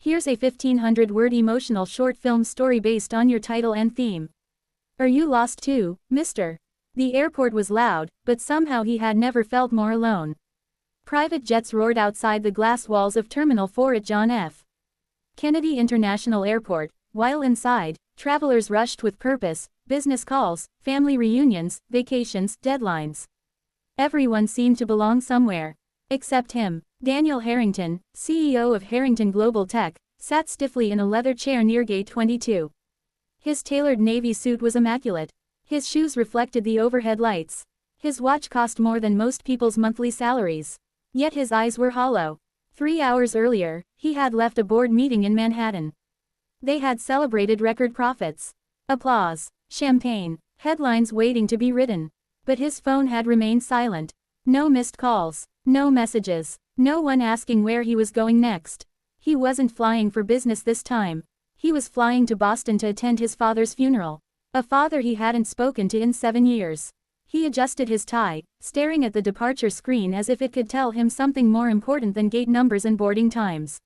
Here's a 1500-word emotional short film story based on your title and theme. Are you lost too, mister? The airport was loud, but somehow he had never felt more alone. Private jets roared outside the glass walls of Terminal 4 at John F. Kennedy International Airport, while inside, travelers rushed with purpose, business calls, family reunions, vacations, deadlines. Everyone seemed to belong somewhere. Except him. Daniel Harrington, CEO of Harrington Global Tech, sat stiffly in a leather chair near Gate 22. His tailored navy suit was immaculate. His shoes reflected the overhead lights. His watch cost more than most people's monthly salaries. Yet his eyes were hollow. 3 hours earlier, he had left a board meeting in Manhattan. They had celebrated record profits. Applause. Champagne. Headlines waiting to be written. But his phone had remained silent. No missed calls. No messages. No one asking where he was going next. He wasn't flying for business this time. He was flying to Boston to attend his father's funeral. A father he hadn't spoken to in 7 years. He adjusted his tie, staring at the departure screen as if it could tell him something more important than gate numbers and boarding times.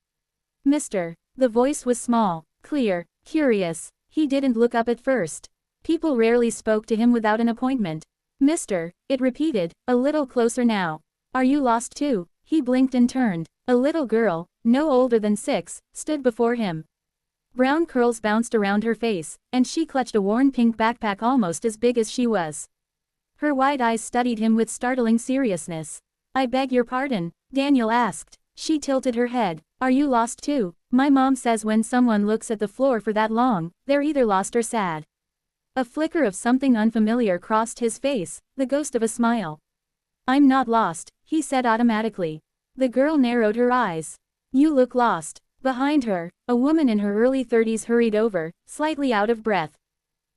Mister. The voice was small, clear, curious. He didn't look up at first. People rarely spoke to him without an appointment. Mister, it repeated, a little closer now. Are you lost too? He blinked and turned. A little girl, no older than 6, stood before him. Brown curls bounced around her face, and she clutched a worn pink backpack almost as big as she was. Her wide eyes studied him with startling seriousness. I beg your pardon, Daniel asked. She tilted her head. Are you lost too? My mom says when someone looks at the floor for that long, they're either lost or sad. A flicker of something unfamiliar crossed his face, the ghost of a smile. I'm not lost, he said automatically. The girl narrowed her eyes. You look lost. Behind her, a woman in her early 30s hurried over, slightly out of breath.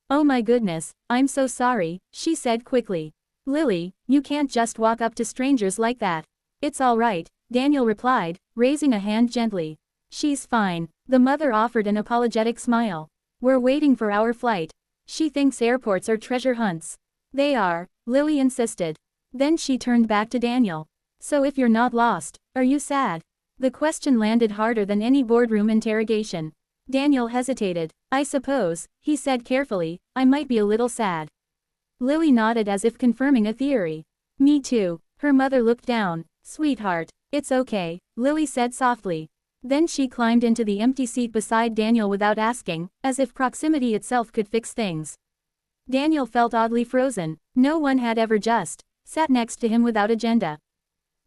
Oh my goodness, I'm so sorry, she said quickly. Lily, you can't just walk up to strangers like that. It's all right, Daniel replied, raising a hand gently. She's fine. The mother offered an apologetic smile. We're waiting for our flight. She thinks airports are treasure hunts. They are, Lily insisted. Then she turned back to Daniel. So if you're not lost, are you sad? The question landed harder than any boardroom interrogation. Daniel hesitated. I suppose, he said carefully, I might be a little sad. Lily nodded as if confirming a theory. Me too. Her mother looked down. Sweetheart, it's okay, Lily said softly. Then she climbed into the empty seat beside Daniel without asking, as if proximity itself could fix things. Daniel felt oddly frozen. No one had ever just sat next to him without agenda.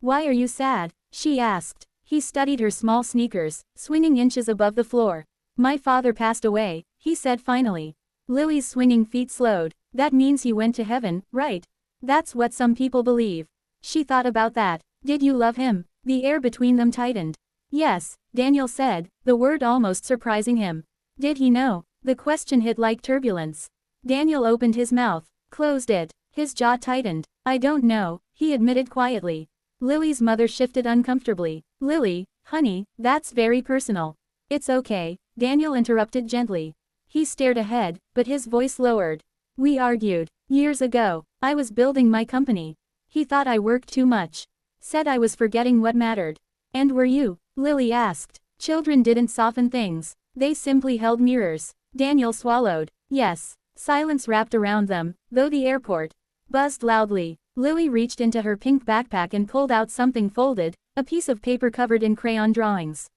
Why are you sad? She asked. He studied her small sneakers, swinging inches above the floor. My father passed away, he said finally. Lily's swinging feet slowed. That means he went to heaven, right? That's what some people believe. She thought about that. Did you love him? The air between them tightened. Yes, Daniel said, the word almost surprising him. Did he know? The question hit like turbulence. Daniel opened his mouth, closed it. His jaw tightened. I don't know, he admitted quietly. Lily's mother shifted uncomfortably. Lily, honey, that's very personal. It's okay, Daniel interrupted gently. He stared ahead, but his voice lowered. We argued. Years ago, I was building my company. He thought I worked too much. Said I was forgetting what mattered. And were you? Lily asked. Children didn't soften things. They simply held mirrors. Daniel swallowed. Yes. Silence wrapped around them, though the airport buzzed loudly. Lily reached into her pink backpack and pulled out something folded, a piece of paper covered in crayon drawings.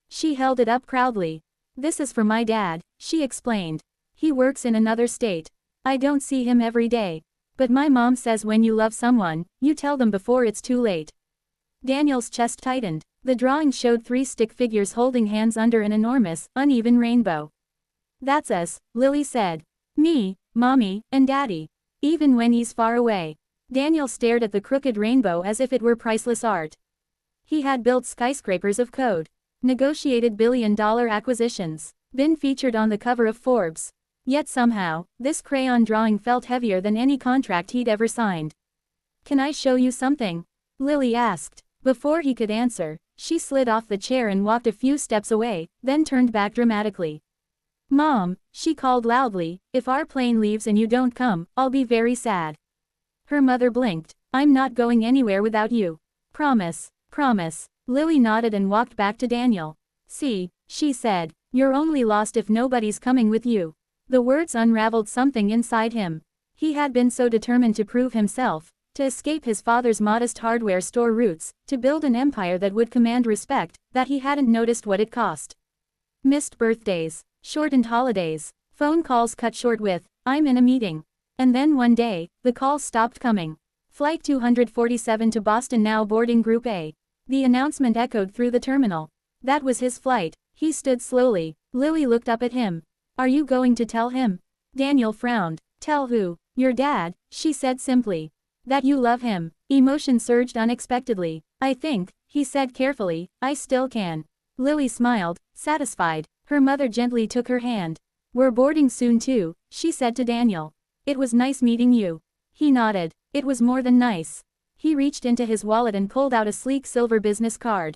She held it up proudly. This is for my dad, she explained. He works in another state. I don't see him every day. But my mom says when you love someone, you tell them before it's too late. Daniel's chest tightened. The drawing showed 3 stick figures holding hands under an enormous, uneven rainbow. That's us, Lily said. Me, Mommy, and Daddy. Even when he's far away. Daniel stared at the crooked rainbow as if it were priceless art. He had built skyscrapers of code. Negotiated billion-dollar acquisitions. Been featured on the cover of Forbes. Yet somehow, this crayon drawing felt heavier than any contract he'd ever signed. Can I show you something? Lily asked. Before he could answer, she slid off the chair and walked a few steps away, then turned back dramatically. Mom, she called loudly, if our plane leaves and you don't come, I'll be very sad. Her mother blinked. I'm not going anywhere without you. Promise, promise. Lily nodded and walked back to Daniel. See, she said. You're only lost if nobody's coming with you. The words unraveled something inside him. He had been so determined to prove himself, to escape his father's modest hardware store roots, to build an empire that would command respect, that he hadn't noticed what it cost. Missed birthdays, shortened holidays, phone calls cut short with, "I'm in a meeting." And then one day, the calls stopped coming. Flight 247 to Boston now boarding Group A. The announcement echoed through the terminal. That was his flight. He stood slowly. Lily looked up at him. "Are you going to tell him?" Daniel frowned. "Tell who?" "Your dad," she said simply. "That you love him." Emotion surged unexpectedly. "I think," he said carefully, "I still can." Lily smiled, satisfied. Her mother gently took her hand. "We're boarding soon too," she said to Daniel. "It was nice meeting you." He nodded. It was more than nice. He reached into his wallet and pulled out a sleek silver business card.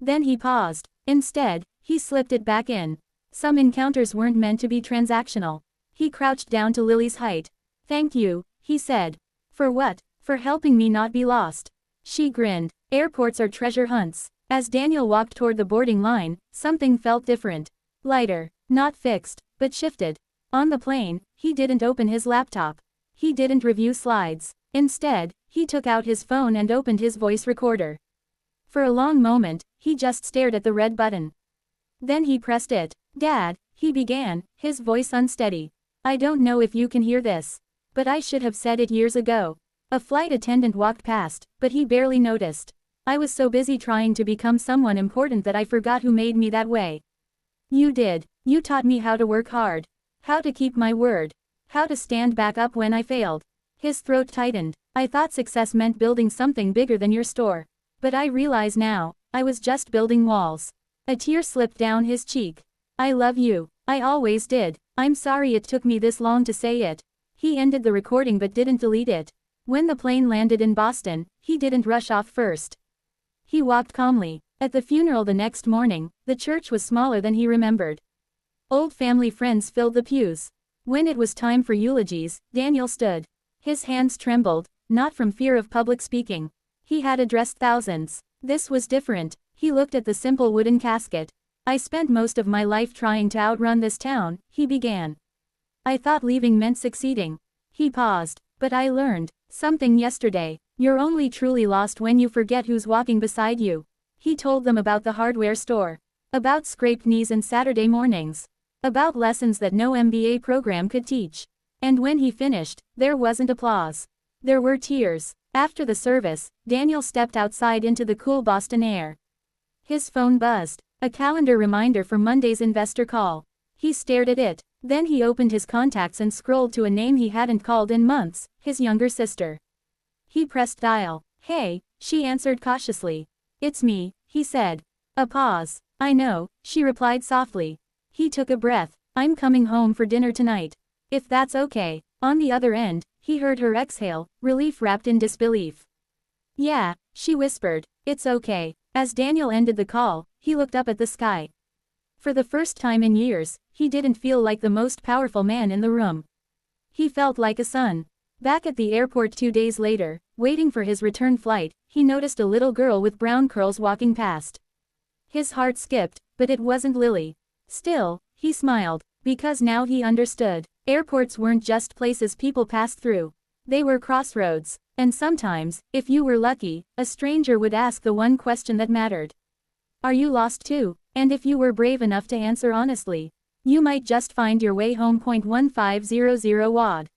Then he paused. Instead, he slipped it back in. Some encounters weren't meant to be transactional. He crouched down to Lily's height. "Thank you," he said. "For what?" "For helping me not be lost." She grinned. Airports are treasure hunts. As Daniel walked toward the boarding line, something felt different. Lighter. Not fixed, but shifted. On the plane, he didn't open his laptop. He didn't review slides. Instead, he took out his phone and opened his voice recorder. For a long moment, he just stared at the red button. Then he pressed it. "Dad," he began, his voice unsteady. "I don't know if you can hear this. But I should have said it years ago." A flight attendant walked past, but he barely noticed. "I was so busy trying to become someone important that I forgot who made me that way." "You did. You taught me how to work hard. How to keep my word. How to stand back up when I failed." His throat tightened. "I thought success meant building something bigger than your store. But I realize now, I was just building walls." A tear slipped down his cheek. "I love you. I always did. I'm sorry it took me this long to say it." He ended the recording but didn't delete it. When the plane landed in Boston, he didn't rush off first. He walked calmly. At the funeral the next morning, the church was smaller than he remembered. Old family friends filled the pews. When it was time for eulogies, Daniel stood. His hands trembled, not from fear of public speaking. He had addressed thousands. This was different. He looked at the simple wooden casket. "I spent most of my life trying to outrun this town," he began. "I thought leaving meant succeeding." He paused. "But I learned something yesterday. You're only truly lost when you forget who's walking beside you." He told them about the hardware store. About scraped knees and Saturday mornings. About lessons that no MBA program could teach. And when he finished, there wasn't applause. There were tears. After the service, Daniel stepped outside into the cool Boston air. His phone buzzed. A calendar reminder for Monday's investor call. He stared at it. Then he opened his contacts and scrolled to a name he hadn't called in months, his younger sister. He pressed dial. "Hey," she answered cautiously. "It's me," he said. A pause. "I know," she replied softly. He took a breath. "I'm coming home for dinner tonight. If that's okay." On the other end, he heard her exhale, relief wrapped in disbelief. "Yeah," she whispered. "It's okay." As Daniel ended the call, he looked up at the sky. For the first time in years, he didn't feel like the most powerful man in the room. He felt like a son. Back at the airport 2 days later, waiting for his return flight, he noticed a little girl with brown curls walking past. His heart skipped, but it wasn't Lily. Still, he smiled, because now he understood. Airports weren't just places people passed through. They were crossroads. And sometimes, if you were lucky, a stranger would ask the one question that mattered. "Are you lost too?" And if you were brave enough to answer honestly, you might just find your way home. 1500 WAD.